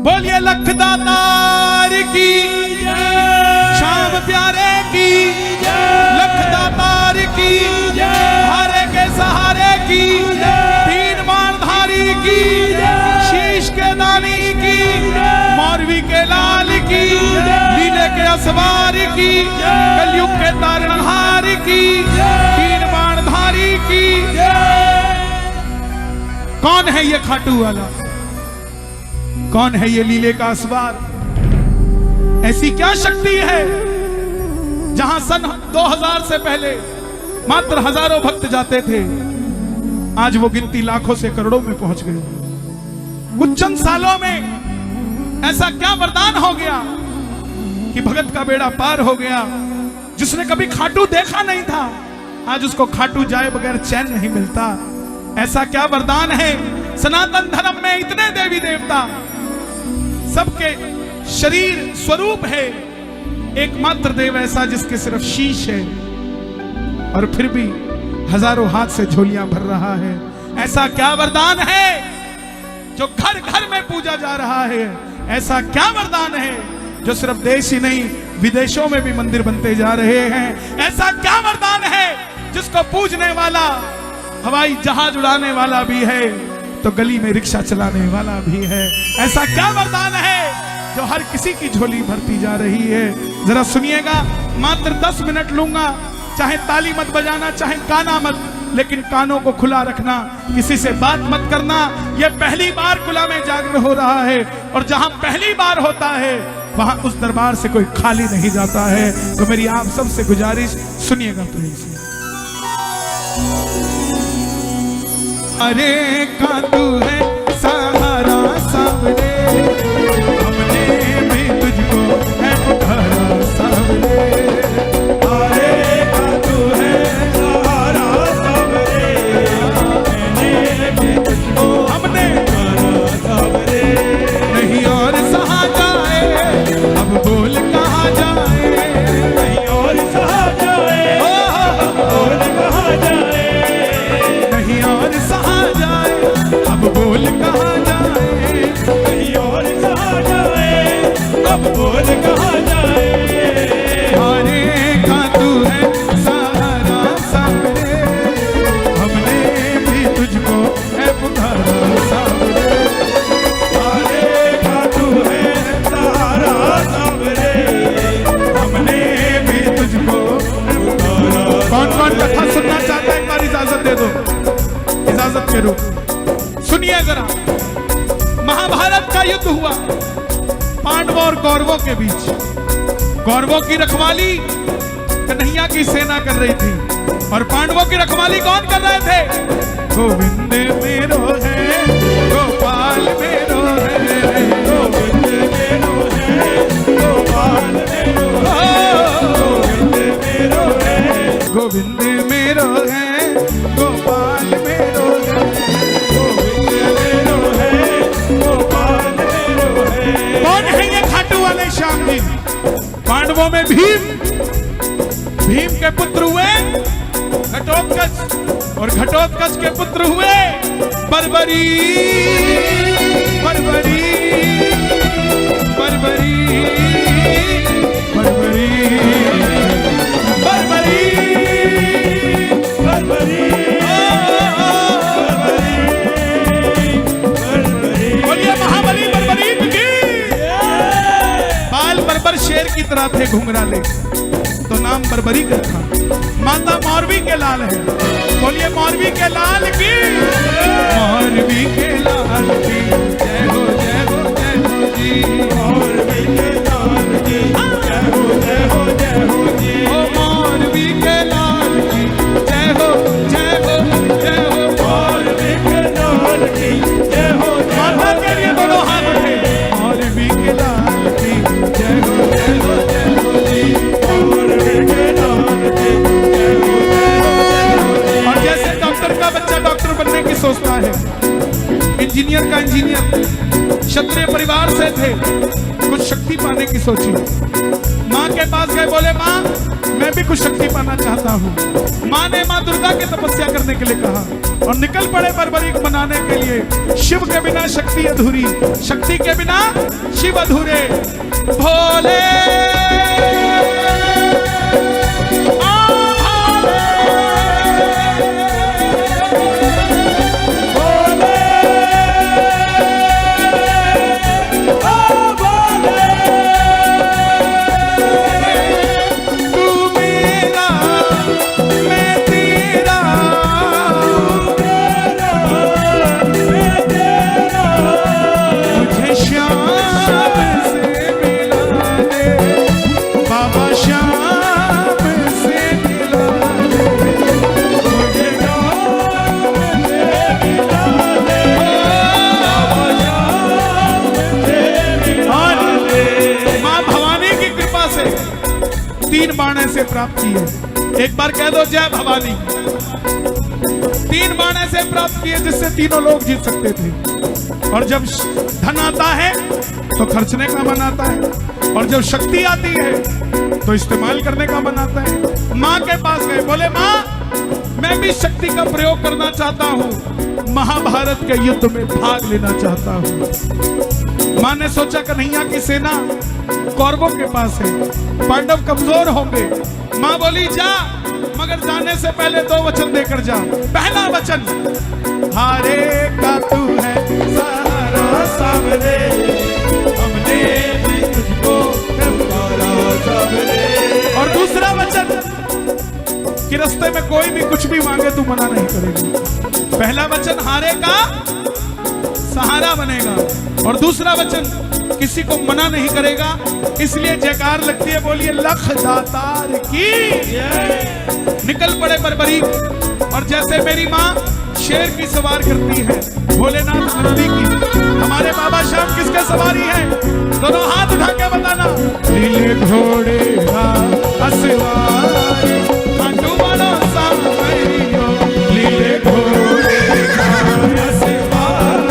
बोलिए लखदातार की, शाम प्यारे की, लखदातार की, हारे के सहारे की, तीन बाणधारी की, शीश के दानी की, मौरवी के लाल की, लीले के असवार की, कलयुग के तारणहार की, तीन बाणधारी की। कौन है ये खाटू वाला? कौन है ये लीले का असवार? ऐसी क्या शक्ति है जहां सन 2000 से पहले मात्र हजारों भक्त जाते थे, आज वो गिनती लाखों से करोड़ों में पहुंच गए। कुछ चंद सालों में ऐसा क्या वरदान हो गया कि भगत का बेड़ा पार हो गया। जिसने कभी खाटू देखा नहीं था, आज उसको खाटू जाए बगैर चैन नहीं मिलता। ऐसा क्या वरदान है? सनातन धर्म में इतने देवी देवता, सबके शरीर स्वरूप है, एकमात्र देव ऐसा जिसके सिर्फ शीश है और फिर भी हजारों हाथ से झोलियां भर रहा है। ऐसा क्या वरदान है जो घर घर में पूजा जा रहा है? ऐसा क्या वरदान है जो सिर्फ देश ही नहीं विदेशों में भी मंदिर बनते जा रहे हैं? ऐसा क्या वरदान है जिसको पूजने वाला हवाई जहाज उड़ाने वाला भी है तो गली में रिक्शा चलाने वाला भी है? ऐसा क्या वरदान है जो हर किसी की झोली भरती जा रही है? जरा सुनिएगा, मात्र 10 मिनट लूंगा। चाहे ताली मत बजाना, चाहे गाना मत, लेकिन कानों को खुला रखना, किसी से बात मत करना। यह पहली बार खुला में जागरण हो रहा है और जहां पहली बार होता है वहां उस दरबार से कोई खाली नहीं जाता है। तो मेरी आप सबसे गुजारिश, सुनिएगा प्लीज। अरे कांतू है सहारा सामने, हमने भी तुझको है पुकारा सामने। अरे कांतू है सहारा सामने, हमने भी तुझको हमने पुकारा सामने। नहीं और सहा जाए, अब बोल कहाँ जाए? नहीं और सहा जाए, अब बोल कहाँ जाए? नहीं और सहा जाए, अब बोल कहाँ जाए? कहीं और सहा जाए, अब बोल कहाँ जाए? अरे कांतू है सहारा सामने, हमने भी तुझको है पुकारा सामने। अरे कांतू है सहारा सामने, हमने भी तुझको पुकारा। कौन कौन कथा सुनना चाहता है? एक बार इजाजत दे दो, इजाजत करो। सुनिए जरा, महाभारत का युद्ध हुआ पांडवों और कौरवों के बीच। कौरवों की रखवाली कन्हैया की सेना कर रही थी और पांडवों की रखवाली कौन कर रहे थे? गोविंद मेरो है, गोपाल मेरो है, गोविंद मेरो है, गोपाल मेरो है, गोविंद मेरो है, गोविंद मेरो है, गोपाल मेरो है, गोविंद मेरो है, गोपाल मेरो है। कौन है ये खाटू वाले श्याम जी? पांडवों में भीम, भीम के पुत्र हुए घटोत्कच और घटोत्कच के पुत्र हुए बर्बरी, बर्बरी, बर्बरी, बर्बरी, बर्बरी, बर्बरी। बोलिए महाबली बर्बरी की। बाल बर्बर शेर की तरह थे घुंघराले, तो नाम बर्बरी का था। माता मौरवी के लाल है, बोलिए मौरवी के लाल की, मौरवी के लाल की जय हो, जय हो, जय हो जी। मौरवी के लाल की जय हो, जय हो, जय हो जी। ओ मौरवी के लाल की जय हो, जय हो, जय हो। मौरवी के लाल की जय हो, माता के लिए दोनों हाथ उठे। मौरवी के लाल की जय हो, जय हो, जय हो जी। मौरवी के लाल की जय हो, जय हो, जय हो जी। और जैसे डॉक्टर का बच्चा डॉक्टर बनने की सोचता है, इंजीनियर का इंजीनियर, क्षत्रिय परिवार से थे, कुछ शक्ति पाने की सोची। माँ के पास गए, बोले माँ मैं भी कुछ शक्ति पाना चाहता हूँ। माँ ने माँ दुर्गा की तपस्या करने के लिए कहा और निकल पड़े बर्बरीक मनाने के लिए। शिव के बिना शक्ति अधूरी, शक्ति के बिना शिव अधूरे। भोले बाण ऐसे प्राप्त किए। एक बार कह दो जय भवानी। 3 बाण ऐसे प्राप्त किए जिससे तीनों लोग जीत सकते थे। और जब धन आता है तो खर्चने का मन आता है, और जब शक्ति आती है तो इस्तेमाल करने का मन आता है। माँ के पास गए, बोले माँ मैं भी शक्ति का प्रयोग करना चाहता हूँ, महाभारत के युद्ध में भाग लेना चाहता हूँ। माँ ने सोचा कन्हैया की सेना कौरवों के पास है, पांडव कमजोर होंगे। माँ बोली जा, मगर जाने से पहले 2 वचन देकर जा। पहला वचन, हारे का तू है सहारा सामने, हमने भी तुझको पुकारा सामने। और दूसरा वचन कि रास्ते में कोई भी कुछ भी मांगे तू मना नहीं करेगा। पहला वचन हारे का सहारा बनेगा, और दूसरा वचन किसी को मना नहीं करेगा। इसलिए जयकार लगती है, बोलिए लख दातार की। निकल पड़े बर्बरीक, और जैसे मेरी माँ शेर की सवार करती है, भोलेनाथ नंदी की, हमारे बाबा श्याम किसके सवारी है? दोनों हाथ उठा के बताना। नीले घोड़े का असवार, खाटू वाला सांवरियो, नीले घोड़े का असवार,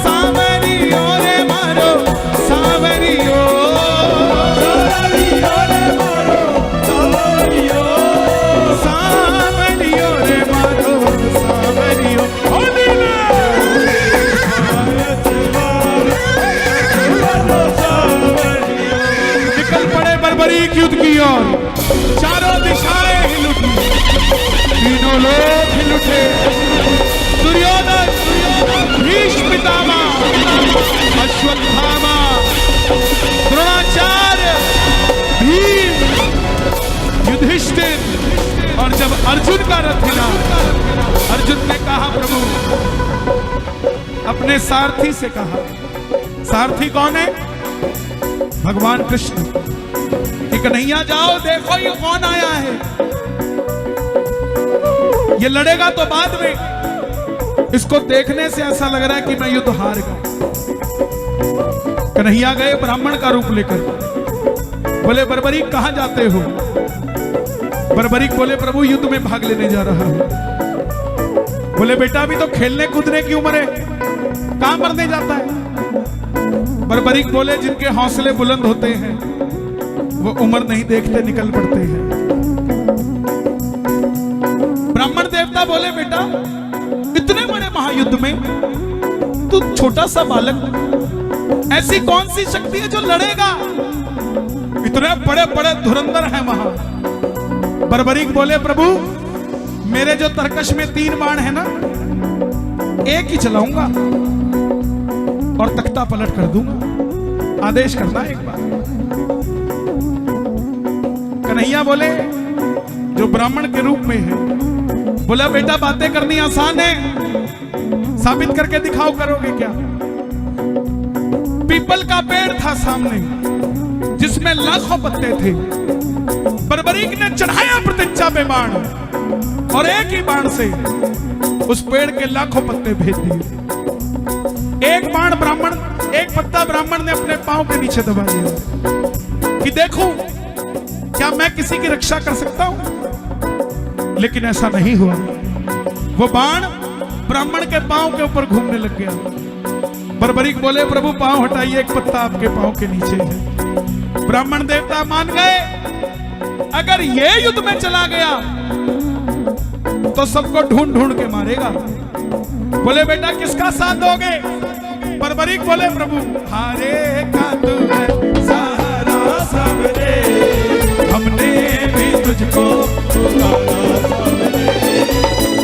सांवरियो रे मारो सांवरियो, सांवरियो रे मारो सांवरियो। निकल पड़े बर्बरीक युद्ध की ओर, चारों दिशाएं हिल उठी, तीनों लोग हिल उठे। दुर्योधन, भीष्म पितामह, अश्वत्थामा, द्रोणाचार्य, भीम, युधिष्ठिर। और जब अर्जुन का रथ हिला, अर्जुन ने कहा प्रभु, अपने सारथी से कहा, सारथी कौन है? भगवान कृष्ण, कि कन्हैया जाओ देखो ये कौन आया है। ये लड़ेगा तो बाद में, इसको देखने से ऐसा लग रहा है कि मैं युद्ध हार गया। कन्हैया गए ब्राह्मण का रूप लेकर, बोले बर्बरीक कहां जाते हो? बर्बरीक बोले प्रभु युद्ध में भाग लेने जा रहा हूं। बोले बेटा अभी तो खेलने कूदने की उम्र है, कहां मरने जाता है? बर्बरीक बोले जिनके हौसले बुलंद होते हैं वो उम्र नहीं देखते, निकल पड़ते हैं। ब्राह्मण देवता बोले बेटा इतने बड़े महायुद्ध में तू छोटा सा बालक, ऐसी कौन सी शक्ति है जो लड़ेगा? इतने बड़े बड़े धुरंधर हैं वहां। बर्बरीक बोले प्रभु मेरे जो तरकश में 3 बाण है ना, एक ही चलाऊंगा और तख्ता पलट कर दूंगा, आदेश करना एक बार। कन्हैया बोले जो ब्राह्मण के रूप में है, बोला बेटा बातें करनी आसान है, साबित करके दिखाओ, करोगे क्या? पीपल का पेड़ था सामने जिसमें लाखों पत्ते थे। बर्बरीक ने चढ़ाया प्रतिज्ञा पे बाण, और एक ही बाण से उस पेड़ के लाखों पत्ते भेज दिए। एक बाण ब्राह्मण, एक पत्ता ब्राह्मण ने अपने पांव के नीचे दबा दिया कि देखूं क्या मैं किसी की रक्षा कर सकता हूं। लेकिन ऐसा नहीं हुआ, वो बाण ब्राह्मण के पांव के ऊपर घूमने लग गया। बर्बरीक बोले प्रभु पांव हटाइए, एक पत्ता आपके पांव के नीचे है। ब्राह्मण देवता मान गए, अगर ये युद्ध में चला गया तो सबको ढूंढ ढूंढ के मारेगा। बोले बेटा किसका साथ दोगे? बर्बरीक बोले प्रभु हारे का तू है सहारा सबरे, हमने भी तुझको पुकारा सबरे,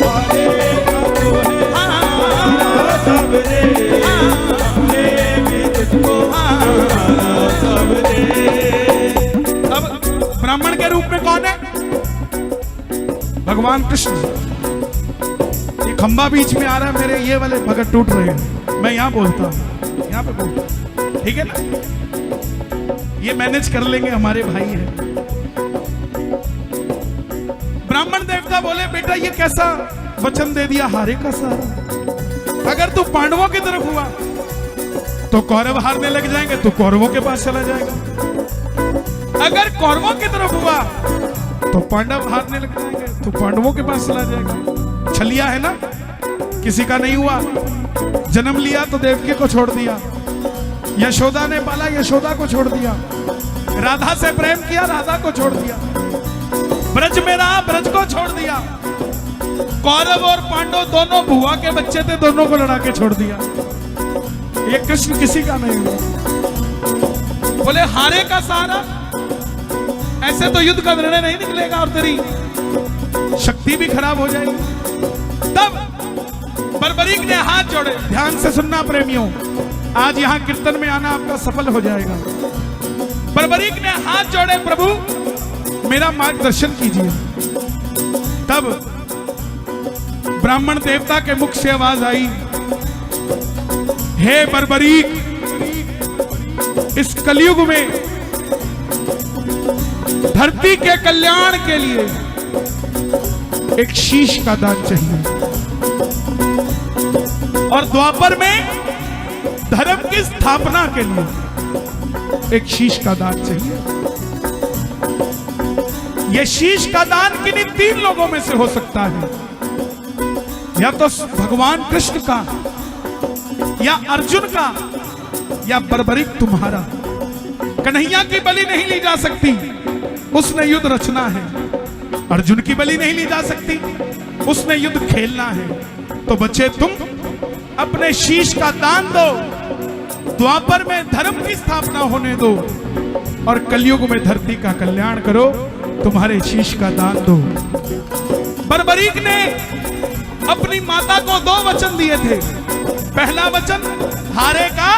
हारे का तू है सहारा सबरे, हमने भी तुझको पुकारा सबरे। अब ब्राह्मण के रूप में कौन है? भगवान कृष्ण। ये खंबा बीच में आ रहा है, मेरे ये वाले भगत टूट रहे हैं, मैं यहां बोलता हूं, यहां पे बोलता हूं, ठीक है ना? ये मैनेज कर लेंगे, हमारे भाई हैं। ब्राह्मण देवता बोले बेटा ये कैसा वचन दे दिया, हारे का सहारा। अगर तू पांडवों की तरफ हुआ तो कौरव हारने लग जाएंगे, तू कौरवों के पास चला जाएगा। अगर कौरवों की तरफ हुआ तो पांडव हारने लग जाएंगे, तो पांडवों के पास चला जाएगा। छलिया है ना, किसी का नहीं हुआ, जन्म लिया तो देवकी को छोड़ दिया, यशोदा ने पाला यशोदा को छोड़ दिया, राधा से प्रेम किया राधा को छोड़ दिया, ब्रज में रहा ब्रज को छोड़ दिया। कौरव और पांडव दोनों बुआ के बच्चे थे, दोनों को लड़ा के छोड़ दिया। ये कृष्ण किसी का नहीं हुआ। बोले हारे का सहारा, ऐसे तो युद्ध का निर्णय नहीं निकलेगा और तेरी शक्ति भी खराब हो जाएगी। तब बर्बरीक ने हाथ जोड़े, ध्यान से सुनना प्रेमियों, आज यहां कीर्तन में आना आपका सफल हो जाएगा। बर्बरीक ने हाथ जोड़े, प्रभु मेरा मार्गदर्शन कीजिए। तब ब्राह्मण देवता के मुख से आवाज आई, हे बर्बरीक, इस कलयुग में धरती के कल्याण के लिए एक शीश का दान चाहिए, और द्वापर में धर्म की स्थापना के लिए एक शीश का दान चाहिए। यह शीश का दान किन्हीं 3 लोगों में से हो सकता है, या तो भगवान कृष्ण का, या अर्जुन का, या बर्बरीक तुम्हारा। कन्हैया की बलि नहीं ली जा सकती, उसने युद्ध रचना है। अर्जुन की बलि नहीं ली जा सकती, उसने युद्ध खेलना है। तो बच्चे तुम अपने शीश का दान दो, द्वापर में धर्म की स्थापना होने दो, और कलयुग में धरती का कल्याण करो। तुम्हारे शीश का दान दो। बर्बरीक ने अपनी माता को 2 वचन दिए थे। पहला वचन हारे का,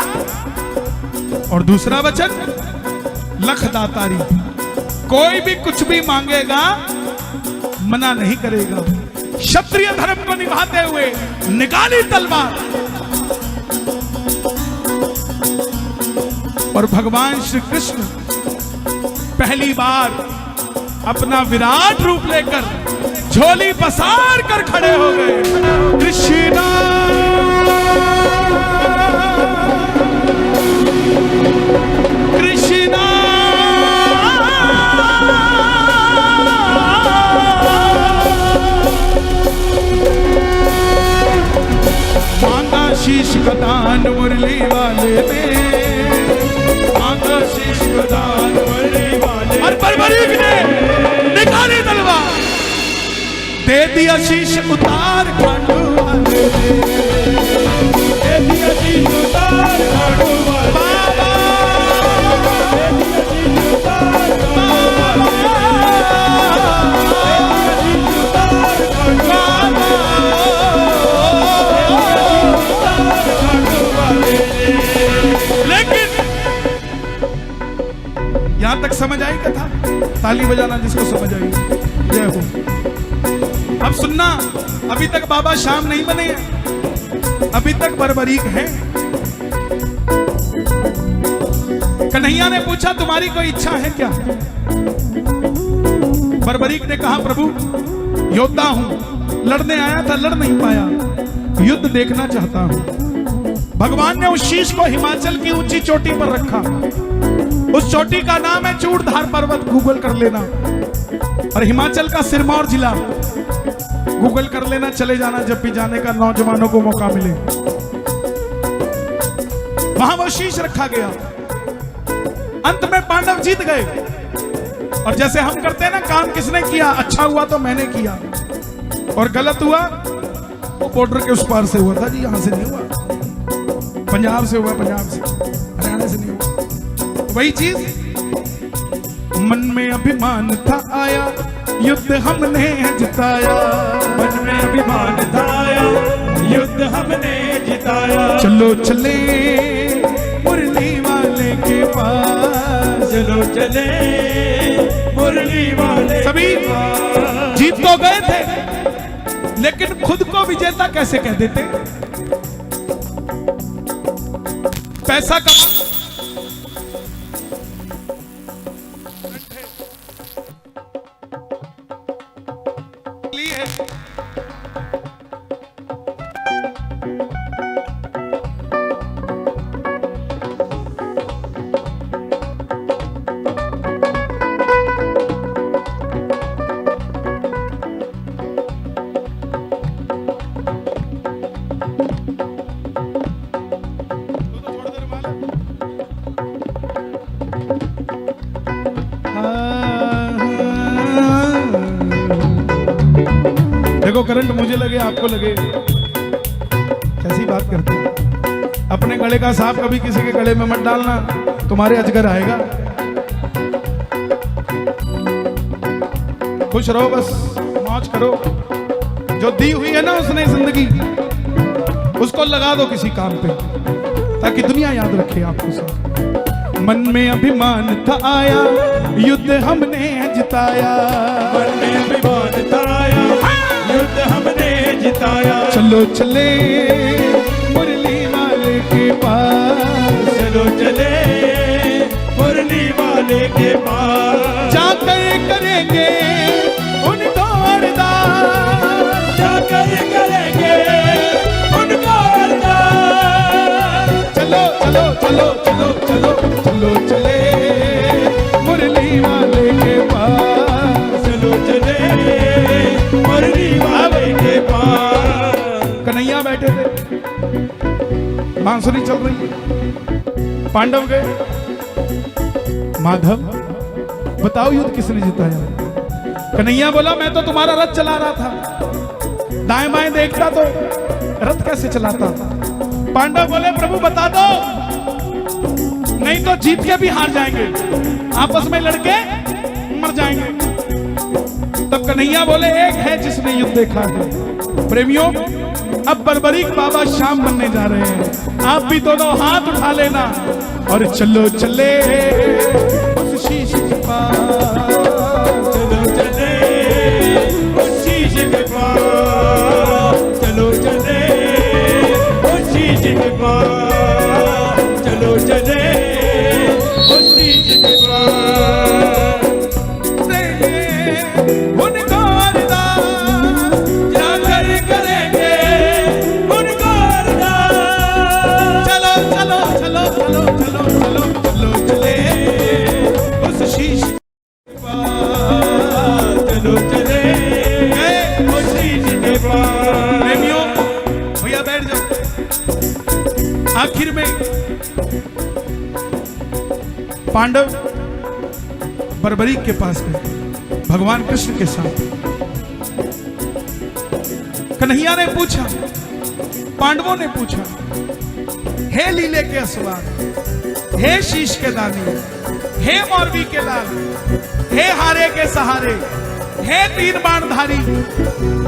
और दूसरा वचन लख दातारी। कोई भी कुछ भी मांगेगा मना नहीं करेगा। क्षत्रिय धर्म को निभाते हुए निकाली तलवार, और भगवान श्री कृष्ण पहली बार अपना विराट रूप लेकर झोली पसार कर खड़े हो गए। कृष्ण कृष्ण मांगा शीश का दान मुरली वाले ने, मांगा शीश का दान मुरली वाले। और बर्बरीक ने निकाली तलवार, दे दिया शीश उतार खांडू वाले ने, दे दिया शीश उतार खांडू वाले। बाबा दे दिया शीश उतार खांडू वाले, दे दिया शीश उतार खांडू वाले। लेकिन यहां तक समझ आई कथा? ताली बजाना जिसको समझ आई, जय हो। अब सुनना, अभी तक बाबा शाम नहीं बने हैं, अभी तक बर्बरीक हैं। कन्हैया ने पूछा तुम्हारी कोई इच्छा है क्या? बर्बरीक ने कहा प्रभु योद्धा हूं, लड़ने आया था, लड़ नहीं पाया, युद्ध देखना चाहता हूं। भगवान ने उस शीश को हिमाचल की ऊंची चोटी पर रखा। उस चोटी का नाम है चूड़धार पर्वत, गूगल कर लेना। और हिमाचल का सिरमौर जिला, गूगल कर लेना, चले जाना जब भी जाने का नौजवानों को मौका मिले। वहां वो शीश रखा गया। अंत में पांडव जीत गए। और जैसे हम करते हैं ना, काम किसने किया, अच्छा हुआ तो मैंने किया, और गलत हुआ वो बॉर्डर के उस पार से हुआ था जी, यहां से नहीं हुआ, पंजाब से हुआ, पंजाब से, हरियाणा से नहीं हुआ। वही चीज मन में अभिमान था आया, युद्ध हमने जिताया, मन में अभिमान था आया, युद्ध हमने जिताया। चलो चले मुरली वाले के पास, चलो चले मुरली वाले सभी के पास। जीत तो गए थे, लेकिन खुद को विजेता कैसे कह देते। पैसा कमा देखो, करंट मुझे लगे आपको लगे, कैसी बात करते हैं। अपने गले का सांप कभी किसी के गले में मत डालना, तुम्हारे अजगर आएगा। खुश रहो, बस मौज करो। जो दी हुई है ना उसने जिंदगी, उसको लगा दो किसी काम पे, ताकि दुनिया याद रखे आपको सब। मन में अभिमान था आया, युद्ध हमने जिताया, मन में अभिमान था आया, युद्ध हमने जिताया। चलो चले मुरली वाले के पास, चलो चले मुरली वाले के पास। जाकर करेंगे उनको अरदास, जाकर करेंगे उनको अरदास। चलो चलो चलो चलो चलो चलो चले मुरली वाले के पास, चलो चले मुरली वाले के पास। कन्हैया बैठे थे, बांसुरी चल रही है, पांडव गए। माधव बताओ युद्ध किसने जिताया। कन्हैया बोला, मैं तो तुम्हारा रथ चला रहा था, दाएं बाएं देखता तो रथ कैसे चलाता। पांडव बोले, प्रभु बता दो, नहीं तो जीत के भी हार जाएंगे, आपस में लड़के मर जाएंगे। तब कन्हैया बोले, एक है जिसने युद्ध देखा है। प्रेमियों, अब बर्बरीक बाबा शाम बनने जा रहे हैं, आप भी दोनों हाथ उठा लेना और चलो चले उस शीश के पास, चलो चले उस शीश के पास। चलो चले उस शीश के पास। चलो चले उस शीश के पास। उनको अरदास, जाकर करेंगे उनको अरदास। चलो चलो चलो चलो चलो चलो चलो चले उस शीश के पास, चलो चले उस शीश के पास। प्रेमियों, भैया बैठ जाओ। आखिर में पांडव बर्बरीक के पास गए, भगवान कृष्ण के साथ। कन्हैया ने पूछा, पांडवों ने पूछा, हे लीले के असवार, हे शीश के दानी, हे मौरवी के लाल, हे हारे के सहारे, हे तीन बाणधारी,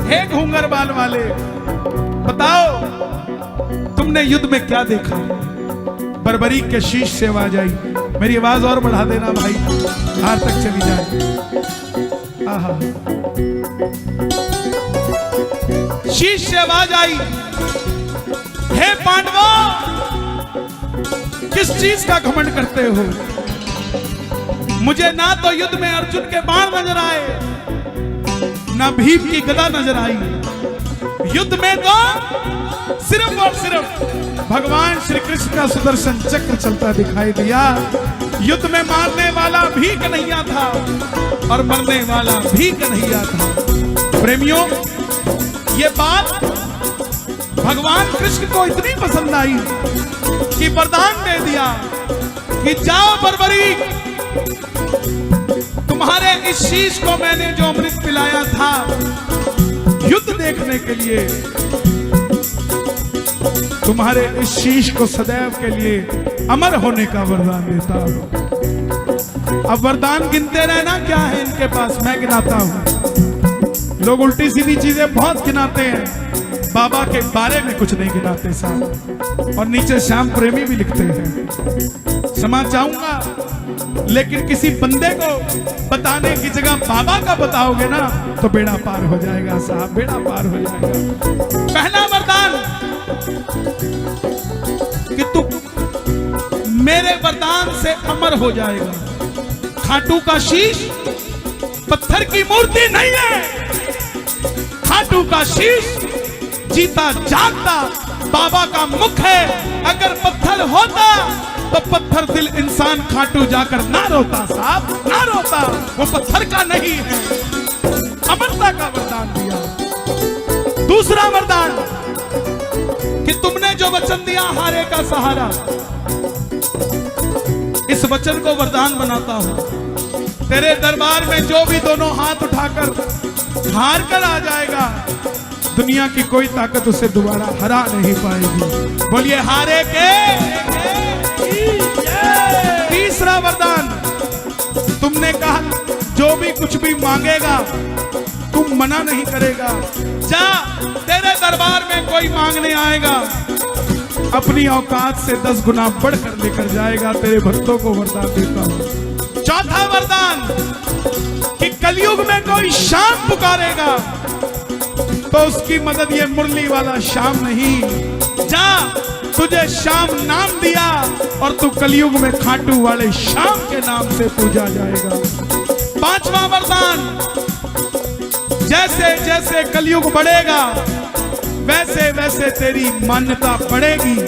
हे घूंगर बाल वाले, बताओ तुमने युद्ध में क्या देखा। बर्बरीक के शीश से आवाज आई, मेरी आवाज और बढ़ा देना भाई, बाहर तक चली जाए। आहा, शीश से आवाज आई, हे पांडवों, किस चीज का घमंड करते हो। मुझे ना तो युद्ध में अर्जुन के बाण नजर आए, ना भीम की गदा नजर आई। युद्ध में तो सिर्फ और सिर्फ भगवान श्री कृष्ण का सुदर्शन चक्र चलता दिखाई दिया। युद्ध में मारने वाला भी कन्हैया था और मरने वाला भी कन्हैया था। प्रेमियों, ये बात भगवान कृष्ण को इतनी पसंद आई कि वरदान दे दिया कि जाओ बर्बरी, तुम्हारे इस शीश को मैंने जो अमृत पिलाया था युद्ध देखने के लिए, तुम्हारे इस शीश को सदैव के लिए अमर होने का वरदान देता हूं। अब वरदान गिनते रहना क्या है इनके पास, मैं गिनाता हूं। लोग उल्टी सीधी चीजें बहुत गिनाते हैं, बाबा के बारे में कुछ नहीं गिनाते साहब, और नीचे श्याम प्रेमी भी लिखते हैं। क्षमा चाहूंगा, लेकिन किसी बंदे को बताने की जगह बाबा का बताओगे ना तो बेड़ा पार हो जाएगा साहब, बेड़ा पार हो जाएगा। पहला वरदान कि तू मेरे वरदान से अमर हो जाएगा। खाटू का शीश पत्थर की मूर्ति नहीं है, खाटू का शीश जीता जागता बाबा का मुख है। अगर पत्थर होता तो पत्थर दिल इंसान खाटू जाकर ना रोता साहब, ना रोता, वो पत्थर का नहीं है। अमरता का वरदान दिया। दूसरा वरदान कि तुमने जो वचन दिया हारे का सहारा, इस वचन को वरदान बनाता हूं। तेरे दरबार में जो भी दोनों हाथ उठाकर हार कर आ जाएगा, दुनिया की कोई ताकत उसे दोबारा हरा नहीं पाएगी। बोलिए हारे के। तीसरा वरदान, तुमने कहा जो भी कुछ भी मांगेगा तुम मना नहीं करेगा। जा, तेरे दरबार में कोई मांगने आएगा अपनी औकात से 10 गुना बढ़कर लेकर जाएगा। तेरे भक्तों को वरदान देता हूं। चौथा वरदान कि कलयुग में कोई शाम पुकारेगा तो उसकी मदद ये मुरली वाला शाम नहीं। जा, तुझे शाम नाम दिया और तू कलयुग में खाटू वाले शाम के नाम से पूजा जाएगा। पांचवा वरदान, जैसे जैसे कलयुग बढ़ेगा वैसे वैसे तेरी मान्यता बढ़ेगी।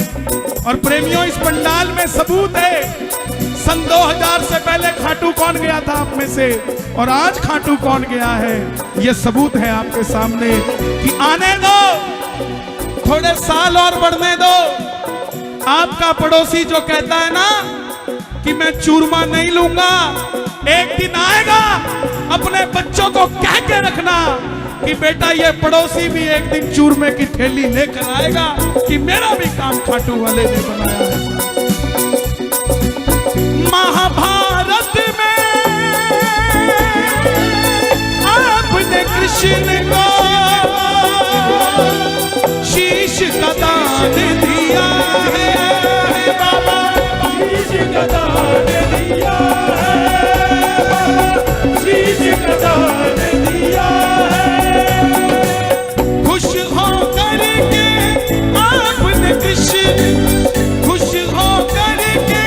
और प्रेमियों, इस पंडाल में सबूत है, सन 2000 से पहले खाटू कौन गया था आप में से, और आज खाटू कौन गया है, यह सबूत है आपके सामने। कि आने दो, थोड़े साल और बढ़ने दो। आपका पड़ोसी जो कहता है ना कि मैं चूरमा नहीं लूंगा, एक दिन आएगा, अपने बच्चों को कह के रखना कि बेटा ये पड़ोसी भी एक दिन चूरमे की थैली लेकर आएगा कि मेरा भी काम खाटू वाले ने बनाया है। महाभारत में आपने कृष्ण को शीश का दान दिया है बाबा, शीश का दान दिया है, शीश का दान दिया है। खुश हो करके आपने कृष्ण, खुश हो करके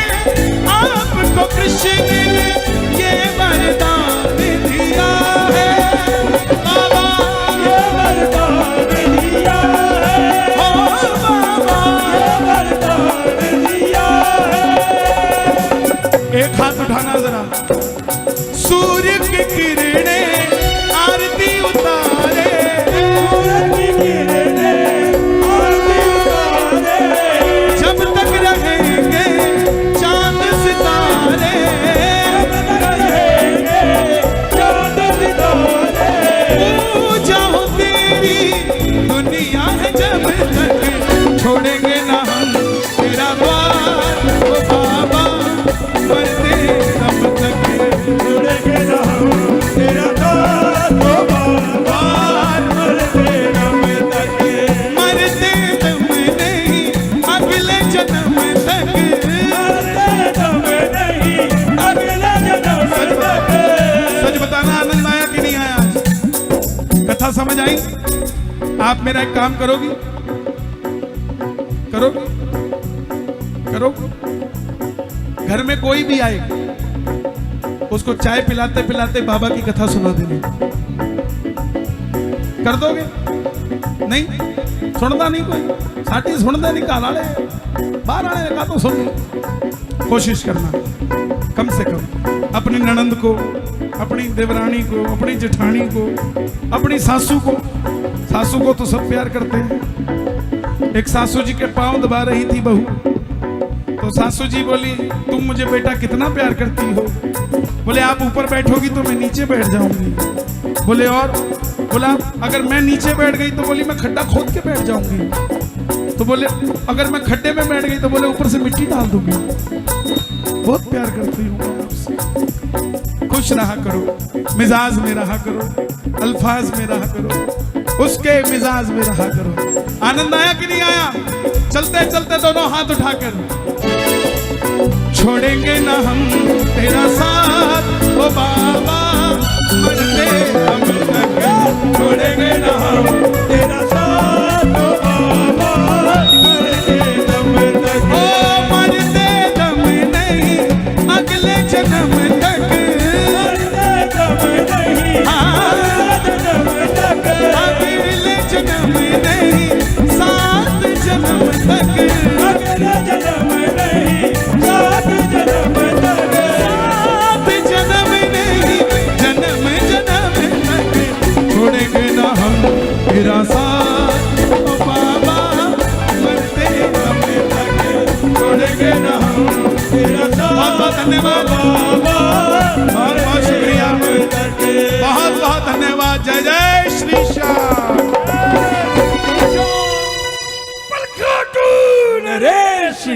आपको कृष्ण ने ये वरदान दिया है बाबा, ये वरदान दिया है, ओ बाबा ये वरदान दिया है। एक हाथ उठाना जरा। सूर्य की किरणें आरती उतारे, सूर्य की किरणें आरती उतारे, जब तक रहेंगे चांद सितारे, जब तक रहेंगे चांद सितारे, पूजा हो तेरी दुनिया है जब तक, छोड़ेंगे ना हम तेरा द्वार ओ बाबा, मरते दम तक, छोड़ेंगे ना हम तेरा द्वार ओ बाबा, मरते दम तक, मरते दम नहीं अगले जन्म तक, मरते दम नहीं अगले जन्म तक। सच बताना आनंद आया कि नहीं आया? कथा समझ आई? आप मेरा एक काम करोगी? करोगी? करो। घर में कोई भी आए उसको चाय पिलाते पिलाते बाबा की कथा सुना देनी। कर दोगे? नहीं सुनता नहीं कोई, साथी सुनते नहीं, काल आले बाहर आने का तो सुन। कोशिश करना कम से कम अपनी ननंद को, अपनी देवरानी को, अपनी जेठानी को, अपनी सासू को तो सब प्यार करते हैं, एक सासू जी के पांव दबा रही थी बहू। तो सासू जी बोली, तुम मुझे बेटा कितना प्यार करती हो? बोले, आप ऊपर बैठोगी तो मैं नीचे बैठ जाऊंगी। बोले, और? बोला, अगर मैं नीचे बैठ गई तो बोली मैं खड्डा खोद के बैठ जाऊंगी। तो बोले, अगर मैं खड्डे में बैठ गई तो बोले ऊपर से मिट्टी डाल दूंगी। बहुत प्यार करती हूँ मैं आपसे। खुश रहा करो, मिजाज में रहा करो, अल्फाज में रहा करो, उसके मिजाज में रहा करो। आनंद आया कि नहीं आया? चलते चलते दोनों हाथ उठाकर, छोड़ेंगे ना हम तेरा साथ ओ बाबा, मरते हम तक छोड़ेंगे ना हम तेरा साथ ओ बाबा, मरते दम तक। ओ मरते दम नहीं, अगले जन्म तक, मरते दम नहीं, अगले जन्म तक, अगले जन्म नहीं, सात जन्म तक, अगले जन्म नहीं, सात जन्म तक, सात जन्म नहीं, जन्म जन्म तक छोड़ेंगे ना हम तेरा साथ ओ बाबा, मरते दम तक छोड़ेंगे ना हम तेरा साथ बहुत बहुत धन्यवाद, बाबा, बहुत बहुत शुक्रिया, बहुत बहुत धन्यवाद। जय जय श्री श्याम। नरेश की